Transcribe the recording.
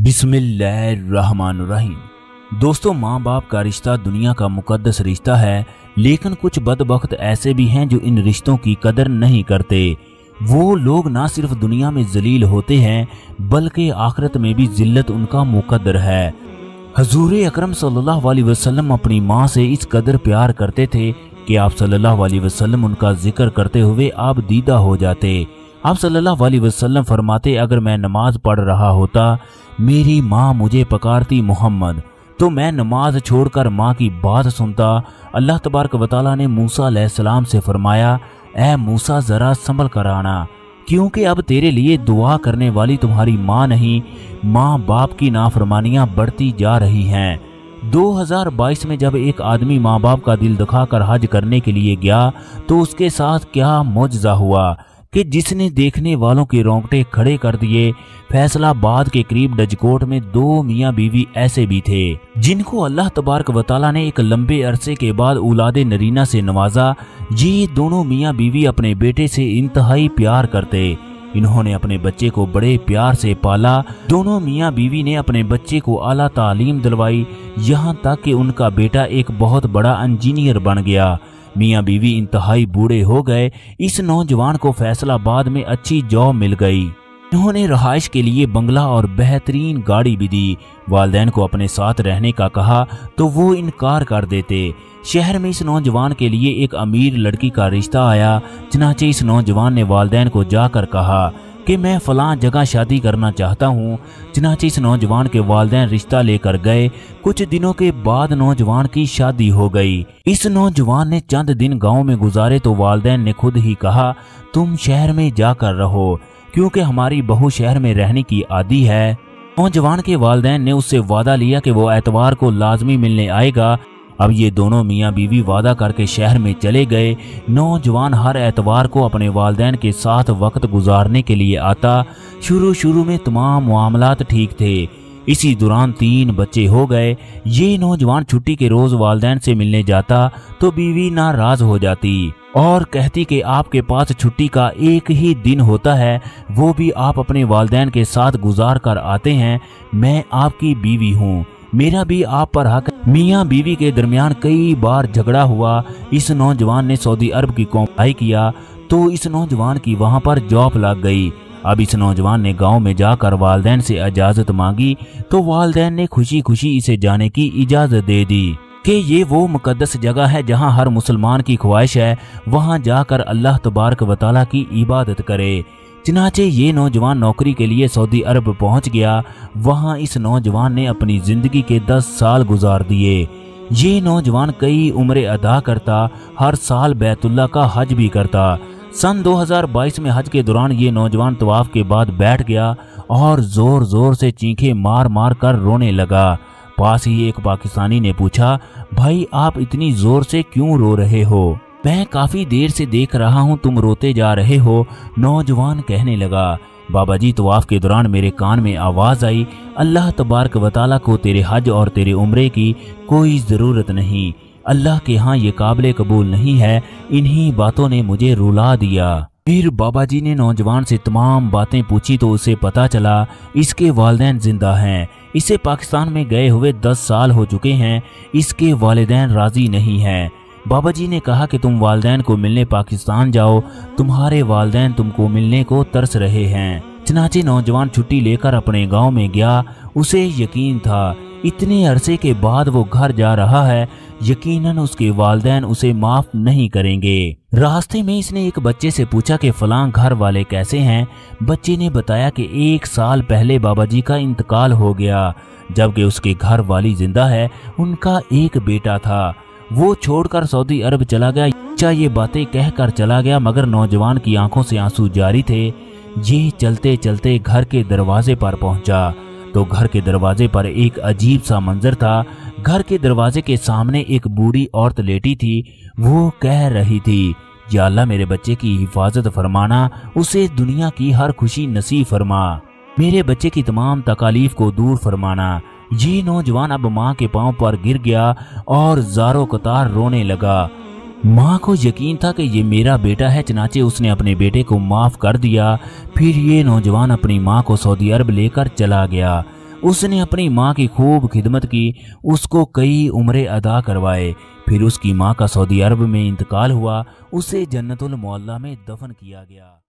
बिस्मिल्लाहिर्रहमानिर्रहीम। दोस्तों, माँ बाप का रिश्ता दुनिया का मुकद्दस रिश्ता है, लेकिन कुछ बदबख्त ऐसे भी हैं जो इन रिश्तों की कदर नहीं करते। वो लोग ना सिर्फ दुनिया में जलील होते हैं बल्कि आखिरत में भी जिल्लत उनका मुकद्दर है। हजूर अकरम सल्लल्लाहु अलैहि वसल्लम अपनी माँ से इस कदर प्यार करते थे कि आप सल्लल्लाहु अलैहि वसल्लम उनका जिक्र करते हुए आप दीदा हो जाते। आप सल्लल्लाहु अलैहि वसल्लम फरमाते, अगर मैं नमाज पढ़ रहा होता, मेरी माँ मुझे पकारती मोहम्मद, तो मैं नमाज छोड़कर माँ की बात सुनता। अल्लाह तबारक व तआला ने मूसा अलैहिस्सलाम से फरमाया, ऐ मूसा जरा संभल कर आना, क्योंकि अब तेरे लिए दुआ करने वाली तुम्हारी माँ नहीं, माँ बाप की नाफरमानियाँ बढ़ती जा रही हैं। 2022 में जब एक आदमी माँ बाप का दिल दुखाकर हज करने के लिए गया तो उसके साथ क्या मुआजिज़ा हुआ कि जिसने देखने वालों के रोंगटे खड़े कर दिए। फैसलाबाद के करीब डजकोट में दो मियाँ बीवी ऐसे भी थे जिनको अल्लाह तबारक व तआला ने एक लंबे अरसे के बाद औलाद नरीना से नवाजा। ये दोनों मियाँ बीवी अपने बेटे से इंतहाई प्यार करते। इन्होंने अपने बच्चे को बड़े प्यार से पाला। दोनों मियाँ बीवी ने अपने बच्चे को आला तालीम दिलवाई, यहाँ तक कि उनका बेटा एक बहुत बड़ा इंजीनियर बन गया। मियाँ बीवी इंतहाई बूढ़े हो गए। इस नौजवान को फैसलाबाद में अच्छी जॉब मिल गई। इन्होंने रहाइश के लिए बंगला और बेहतरीन गाड़ी भी दी। वालिदैन को अपने साथ रहने का कहा तो वो इनकार कर देते। शहर में इस नौजवान के लिए एक अमीर लड़की का रिश्ता आया। चनाचे इस नौजवान ने वालिदैन को जाकर कहा कि मैं फलां जगह शादी करना चाहता हूँ। चनाचे इस नौजवान के वालिदैन रिश्ता लेकर गए। कुछ दिनों के बाद नौजवान की शादी हो गई। इस नौजवान ने चंद दिन गांव में गुजारे तो वालिदैन ने खुद ही कहा, तुम शहर में जाकर रहो, क्योंकि हमारी बहू शहर में रहने की आदी है। नौजवान के वालिदैन ने उससे वादा लिया कि वो एतवार को लाजमी मिलने आएगा। अब ये दोनों मियाँ बीवी वादा करके शहर में चले गए। नौजवान हर एतवार को अपने वालिदैन के साथ वक्त गुजारने के लिए आता। शुरू में तमाम मामलात ठीक थे। इसी दौरान 3 बच्चे हो गए। ये नौजवान छुट्टी के रोज वालिदैन से मिलने जाता तो बीवी नाराज हो जाती और कहती कि आपके पास छुट्टी का एक ही दिन होता है, वो भी आप अपने वालिदैन के साथ गुजार कर आते हैं। मैं आपकी बीवी हूँ, मेरा भी आप पर हक। मियाँ बीवी के दरमियान कई बार झगड़ा हुआ। इस नौजवान ने सऊदी अरब की अप्लाई किया तो इस नौजवान की वहां पर जॉब लग गई। अब इस नौजवान ने गांव में जाकर वालिदैन से इजाजत मांगी तो वालिदैन ने खुशी खुशी इसे जाने की इजाजत दे दी कि ये वो मुकद्दस जगह है जहां हर मुसलमान की ख्वाहिश है वहां जाकर अल्लाह तबारक व तआला की इबादत करे। चनाचे ये नौजवान नौकरी के लिए सऊदी अरब पहुंच गया। वहां इस नौजवान ने अपनी जिंदगी के 10 साल गुजार दिए। ये नौजवान कई उम्रें अदा करता, हर साल बैतुल्लाह का हज भी करता। सन 2022 में हज के दौरान ये नौजवान तवाफ के बाद बैठ गया और जोर जोर से चीखें मार मार कर रोने लगा। पास ही एक पाकिस्तानी ने पूछा, भाई आप इतनी जोर से क्यों रो रहे हो? मैं काफी देर से देख रहा हूँ तुम रोते जा रहे हो। नौजवान कहने लगा, बाबा जी तवाफ के दौरान मेरे कान में आवाज आई, अल्लाह तबारक व तआला को तेरे हज और तेरे उम्रे की कोई जरूरत नहीं, अल्लाह के यहाँ ये काबिल कबूल नहीं है। इन्हीं बातों ने मुझे रुला दिया। फिर बाबा जी ने नौजवान से तमाम बातें पूछी तो उसे पता चला इसके वालिदैन जिंदा हैं। इसे पाकिस्तान में गए हुए 10 साल हो चुके हैं। इसके वालिदैन राजी नहीं हैं। बाबा जी ने कहा कि तुम वालिदैन को मिलने पाकिस्तान जाओ, तुम्हारे वालिदैन तुमको मिलने को तरस रहे हैं। चनाचे नौजवान छुट्टी लेकर अपने गांव में गया। उसे यकीन था इतने अरसे के बाद वो घर जा रहा है, यकीनन उसके वालिदैन उसे माफ नहीं करेंगे। रास्ते में इसने एक बच्चे से पूछा कि फलां घर वाले कैसे हैं। बच्चे ने बताया कि 1 साल पहले बाबा जी का इंतकाल हो गया, जबकि उसके घर वाली जिंदा है। उनका एक बेटा था, वो छोड़कर सऊदी अरब चला गया। बच्चा ये बातें कहकर चला गया, मगर नौजवान की आंखों से आंसू जारी थे। ये चलते चलते घर के दरवाजे पर पहुंचा तो घर के दरवाजे पर एक अजीब सा मंजर था। घर के दरवाजे के सामने एक बूढ़ी औरत लेटी थी। वो कह रही थी, या अल्लाह मेरे बच्चे की हिफाजत फरमाना, उसे दुनिया की हर खुशी नसीब फरमा, मेरे बच्चे की तमाम तकालीफ को दूर फरमाना। ये नौजवान अब माँ के पांव पर गिर गया और ज़ारो कतार रोने लगा। माँ को यकीन था कि ये मेरा बेटा है, चनाचे उसने अपने बेटे को माफ कर दिया। फिर ये नौजवान अपनी माँ को सऊदी अरब लेकर चला गया। उसने अपनी माँ की खूब खिदमत की, उसको कई उम्रें अदा करवाए। फिर उसकी माँ का सऊदी अरब में इंतकाल हुआ, उसे जन्नतुल मौला में दफन किया गया।